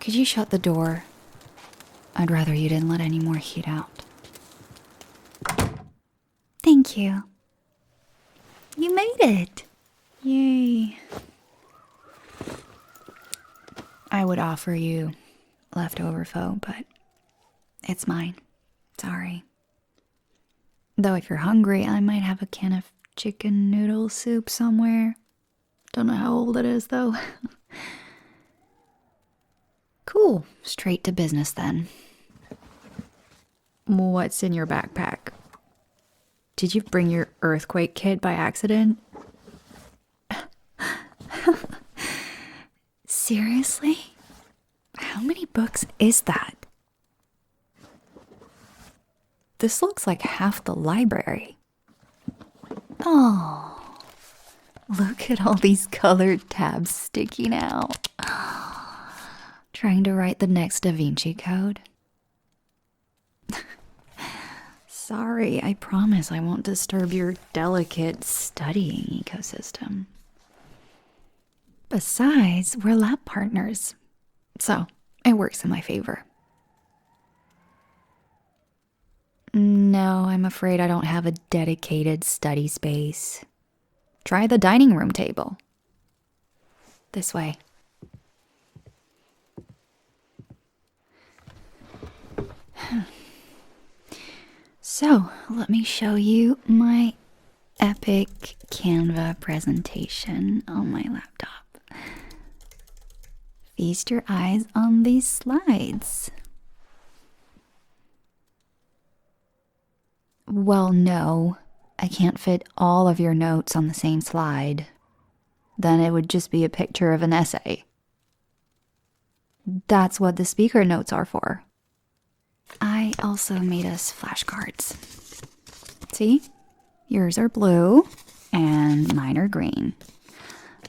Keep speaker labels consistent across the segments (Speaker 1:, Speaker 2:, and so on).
Speaker 1: Could you shut the door? I'd rather you didn't let any more heat out. Thank you. You made it. Yay. I would offer you leftover pho, but it's mine. Sorry. Though if you're hungry, I might have a can of chicken noodle soup somewhere. Don't know how old it is, though. Cool. Straight to business, then. What's in your backpack? Did you bring your earthquake kit by accident? Seriously? How many books is that? This looks like half the library. Oh, look at all these colored tabs sticking out. Trying to write the next Da Vinci Code? Sorry, I promise I won't disturb your delicate studying ecosystem. Besides, we're lab partners, so it works in my favor. No, I'm afraid I don't have a dedicated study space. Try the dining room table. This way. So, let me show you my epic Canva presentation on my laptop. Feast your eyes on these slides. Well, no, I can't fit all of your notes on the same slide. Then it would just be a picture of an essay. That's what the speaker notes are for. I also made us flashcards. See? Yours are blue and mine are green.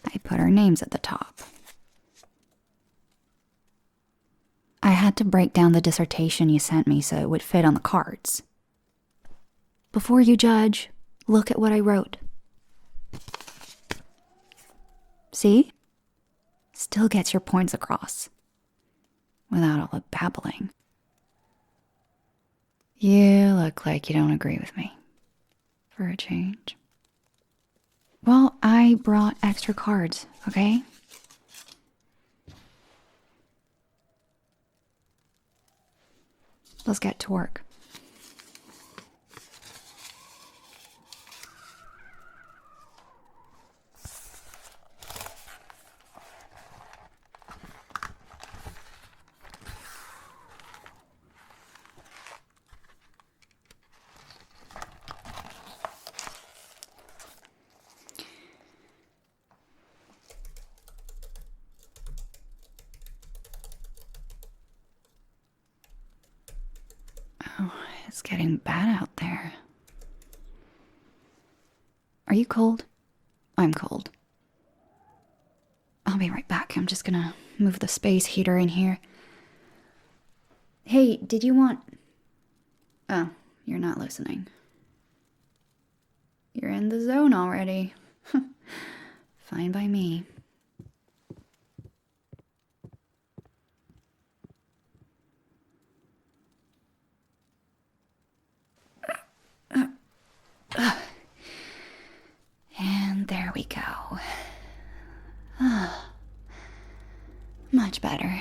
Speaker 1: I put our names at the top. I had to break down the dissertation you sent me so it would fit on the cards. Before you judge, look at what I wrote. See? Still gets your points across. Without all the babbling. You look like you don't agree with me. For a change. Well, I brought extra cards, okay? Let's get to work. Oh, it's getting bad out there. Are you cold? I'm cold. I'll be right back. I'm just gonna move the space heater in here. Hey, did you want... Oh, you're not listening. You're in the zone already. Fine by me. And there we go. Much better.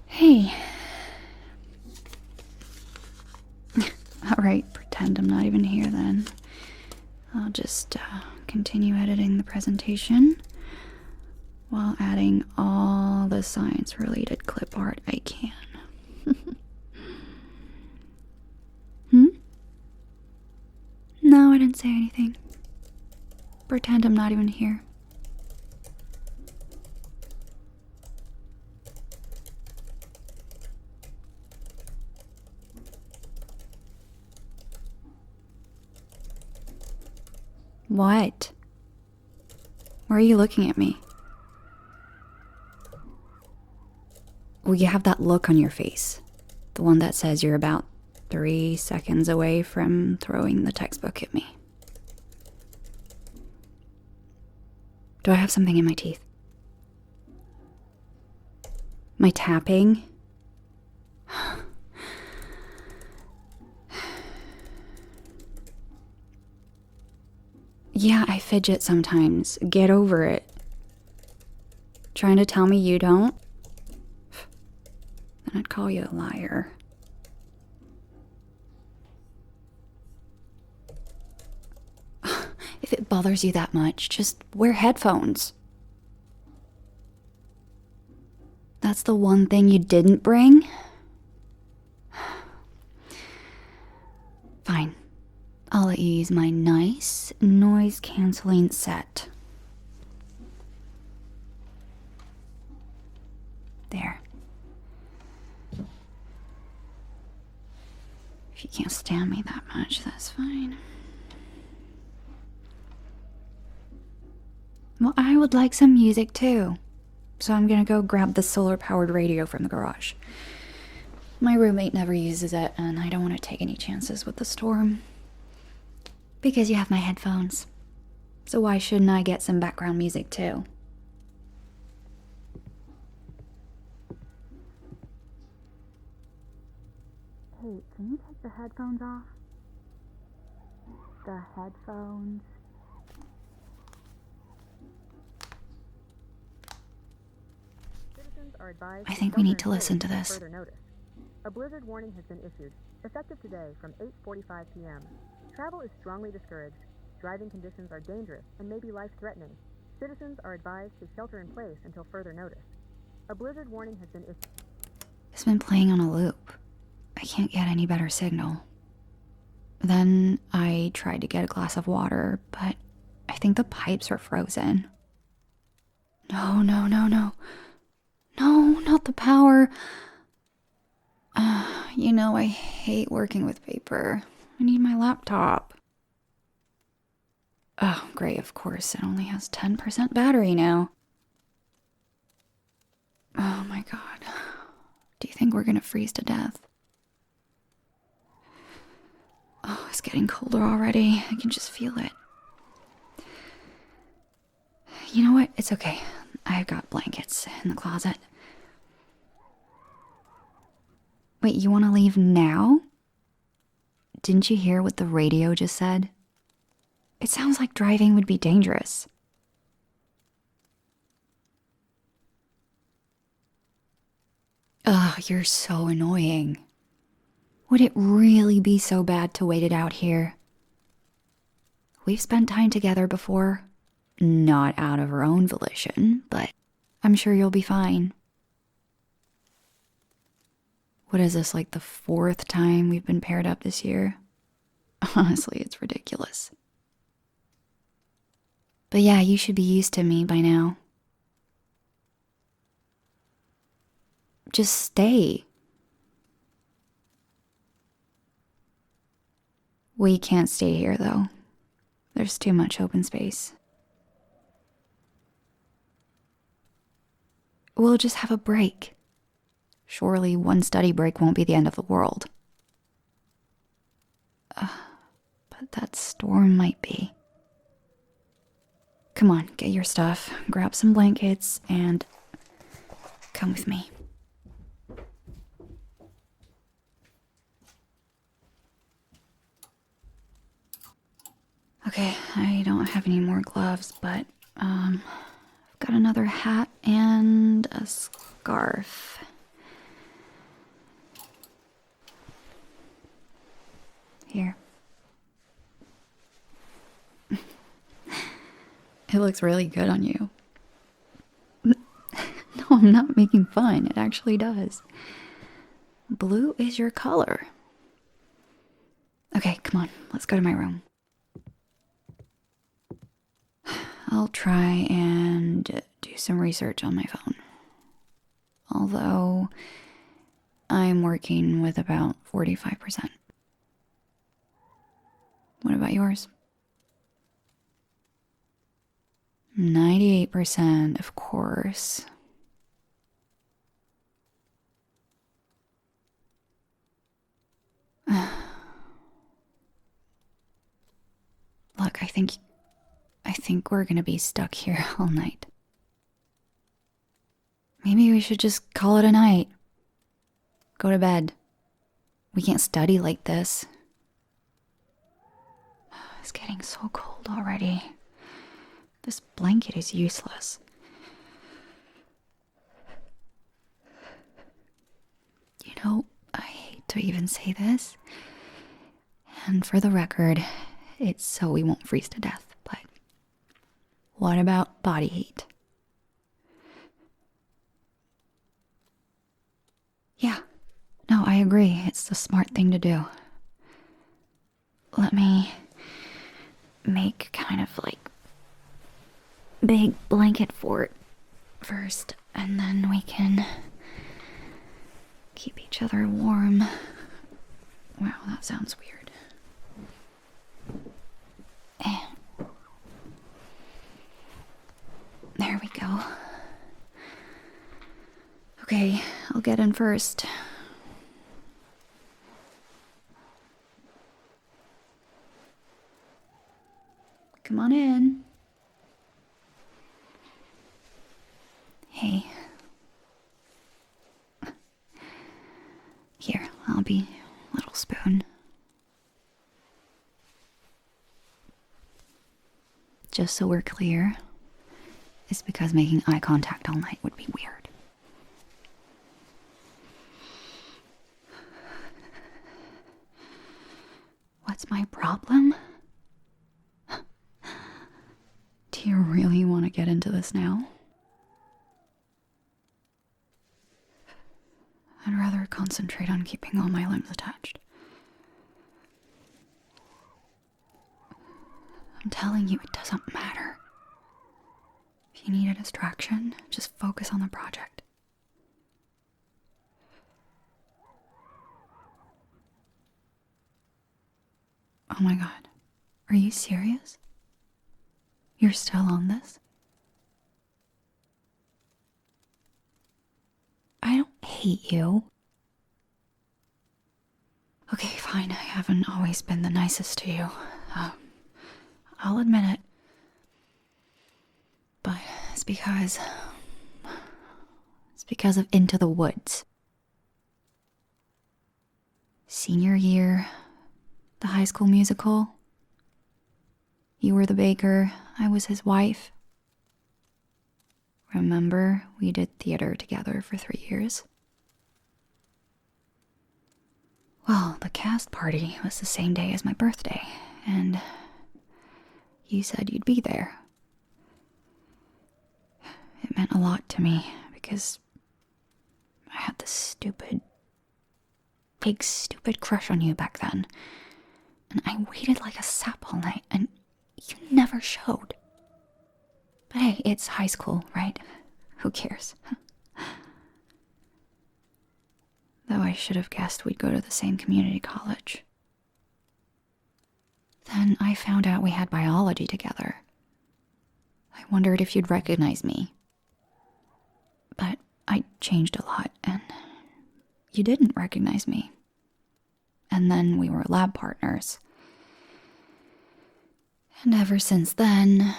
Speaker 1: Hey. Alright, pretend I'm not even here then. I'll just continue editing the presentation while adding all the science-related clip art I can. No, I didn't say anything. Pretend I'm not even here. What? Why are you looking at me? Well, you have that look on your face. The one that says you're about 3 seconds away from throwing the textbook at me. Do I have something in my teeth? My tapping? Yeah, I fidget sometimes. Get over it. Trying to tell me you don't? Then I'd call you a liar. If it bothers you that much, just wear headphones. That's the one thing you didn't bring? Fine. I'll let you use my nice noise-canceling set. There. If you can't stand me that much, that's fine. Well, I would like some music too. So I'm gonna go grab the solar-powered radio from the garage. My roommate never uses it, and I don't want to take any chances with the storm. Because you have my headphones. So why shouldn't I get some background music too? Hey, can you take the headphones off? The headphones. I think we need to listen to this.
Speaker 2: A blizzard warning has been issued, effective today from 8:45 p.m. Travel is strongly discouraged. Driving conditions are dangerous and may be life-threatening. Citizens are advised to shelter in place until further notice. A blizzard warning has been issued.
Speaker 1: It's been playing on a loop. I can't get any better signal. Then I tried to get a glass of water, but I think the pipes are frozen. No. No, not the power. You know, I hate working with paper. I need my laptop. Oh, great, of course. It only has 10% battery now. Oh my god. Do you think we're gonna freeze to death? Oh, it's getting colder already. I can just feel it. You know what? It's okay. I've got blankets in the closet. Wait, you want to leave now? Didn't you hear what the radio just said? It sounds like driving would be dangerous. Ugh, you're so annoying. Would it really be so bad to wait it out here? We've spent time together before. Not out of our own volition, but I'm sure you'll be fine. What is this, like the 4th time we've been paired up this year? Honestly, it's ridiculous. But yeah, you should be used to me by now. Just stay. We can't stay here, though. There's too much open space. We'll just have a break. Surely one study break won't be the end of the world. But that storm might be. Come on, get your stuff, grab some blankets, and come with me. Okay, I don't have any more gloves, but I've got another hat and a scarf. Here. It looks really good on you. No, I'm not making fun. It actually does. Blue is your color. Okay, come on. Let's go to my room. I'll try and do some research on my phone. Although, I'm working with about 45%. What about yours? 98%, of course. Look, I think we're gonna be stuck here all night. Maybe we should just call it a night. Go to bed. We can't study like this. It's getting so cold already. This blanket is useless. You know, I hate to even say this. And for the record, it's so we won't freeze to death, but what about body heat? Yeah, no, I agree. It's the smart thing to do. Let me make kind of like big blanket fort first, and then we can keep each other warm. Wow, that sounds weird. There we go. Okay, I'll get in first. Come on in. Hey. Here, I'll be little spoon. Just so we're clear, it's because making eye contact all night would be weird. What's my problem? Do you really want to get into this now? I'd rather concentrate on keeping all my limbs attached. I'm telling you, it doesn't matter. If you need a distraction, just focus on the project. Oh my god. Are you serious? You're still on this? I don't hate you. Okay, fine. I haven't always been the nicest to you. I'll admit it. But it's because of Into the Woods. Senior year, the high school musical. You were the baker, I was his wife. Remember, we did theater together for 3 years? Well, the cast party was the same day as my birthday, and you said you'd be there. It meant a lot to me, because I had this big stupid crush on you back then. And I waited like a sap all night, and you never showed. But hey, it's high school, right? Who cares? Though I should have guessed we'd go to the same community college. Then I found out we had biology together. I wondered if you'd recognize me. But I changed a lot, and you didn't recognize me. And then we were lab partners. And ever since then,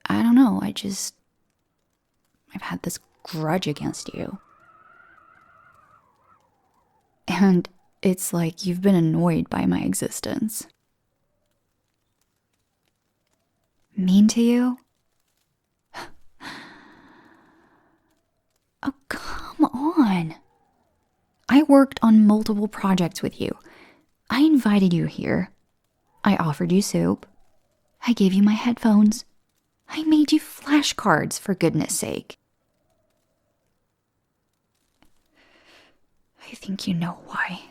Speaker 1: I don't know, I've had this grudge against you. And it's like you've been annoyed by my existence. Mean to you? Oh, come on. I worked on multiple projects with you. I invited you here. I offered you soup. I gave you my headphones. I made you flashcards, for goodness sake. I think you know why.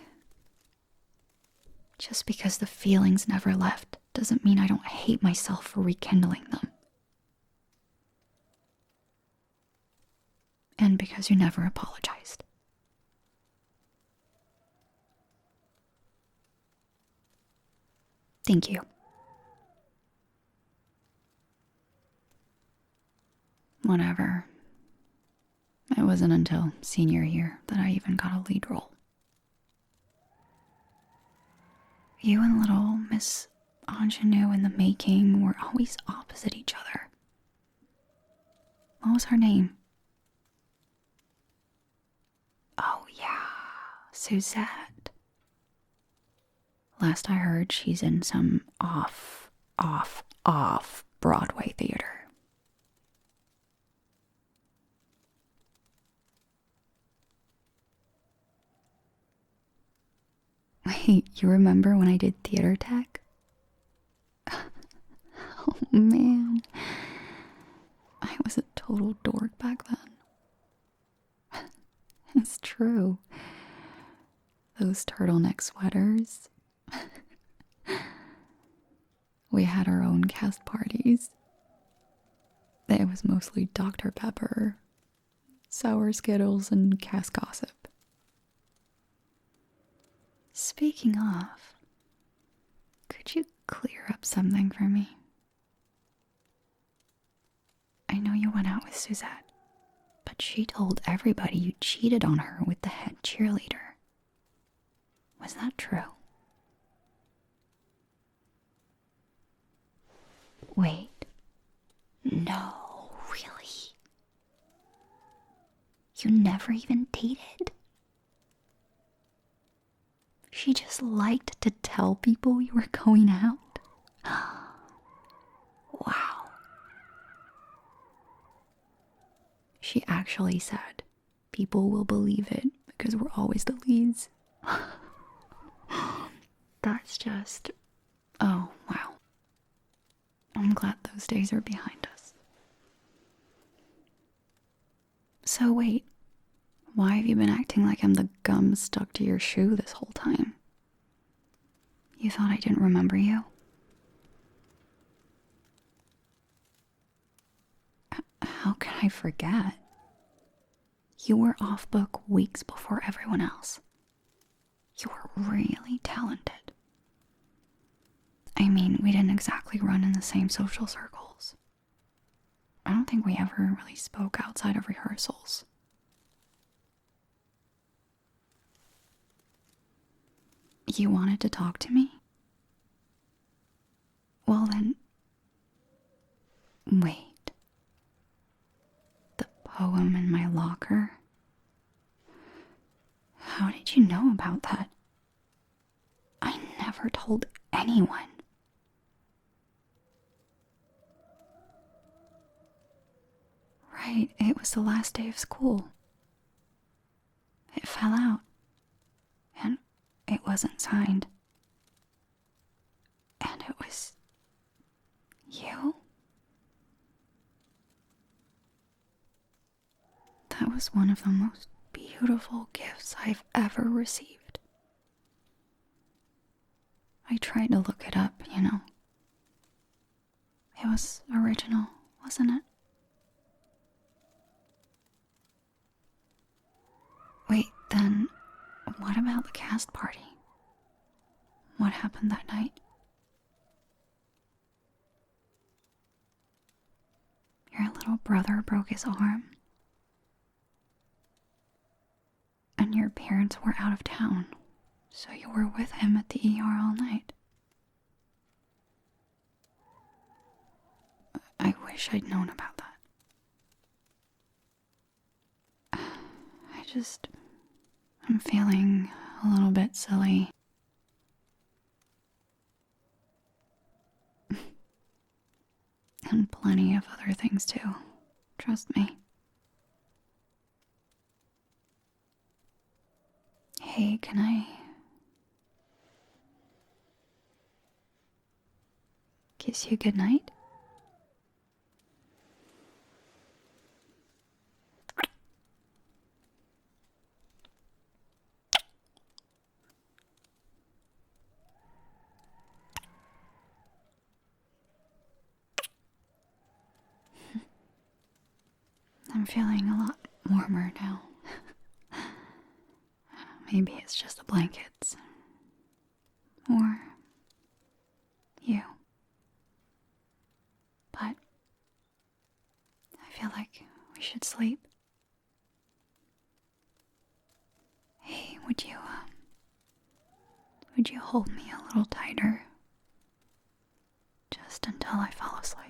Speaker 1: Just because the feelings never left doesn't mean I don't hate myself for rekindling them. And because you never apologized. Thank you. Whatever. It wasn't until senior year that I even got a lead role. You and little Miss Ingenue in the making were always opposite each other. What was her name? Suzette. Last I heard, she's in some off Broadway theater. Wait, you remember when I did theater tech? Oh man, I was a total dork back then. It's true. Those turtleneck sweaters. We had our own cast parties. It was mostly Dr. Pepper, sour Skittles, and cast gossip. Speaking of, could you clear up something for me? I know you went out with Suzette, but she told everybody you cheated on her with the head cheerleader. Was that true? Wait. No, really? You never even dated? She just liked to tell people you were going out? Wow. She actually said, people will believe it because we're always the leads. That's just... oh, wow. I'm glad those days are behind us. So wait, why have you been acting like I'm the gum stuck to your shoe this whole time? You thought I didn't remember you? How could I forget? You were off book weeks before everyone else. You were really talented. I mean, we didn't exactly run in the same social circles. I don't think we ever really spoke outside of rehearsals. You wanted to talk to me? Well then... wait. The poem in my locker? How did you know about that? I never told anyone. Right, it was the last day of school. It fell out. And it wasn't signed. And it was... you? That was one of the most beautiful gifts I've ever received. I tried to look it up, you know. It was original, wasn't it? Wait, then, what about the cast party? What happened that night? Your little brother broke his arm. And your parents were out of town, so you were with him at the ER all night. I wish I'd known about that. I'm feeling a little bit silly. And plenty of other things too. Trust me. Hey, can I kiss you goodnight? I'm feeling a lot warmer now. Maybe it's just the blankets. Or you. But I feel like we should sleep. Hey, would you hold me a little tighter? Just until I fall asleep.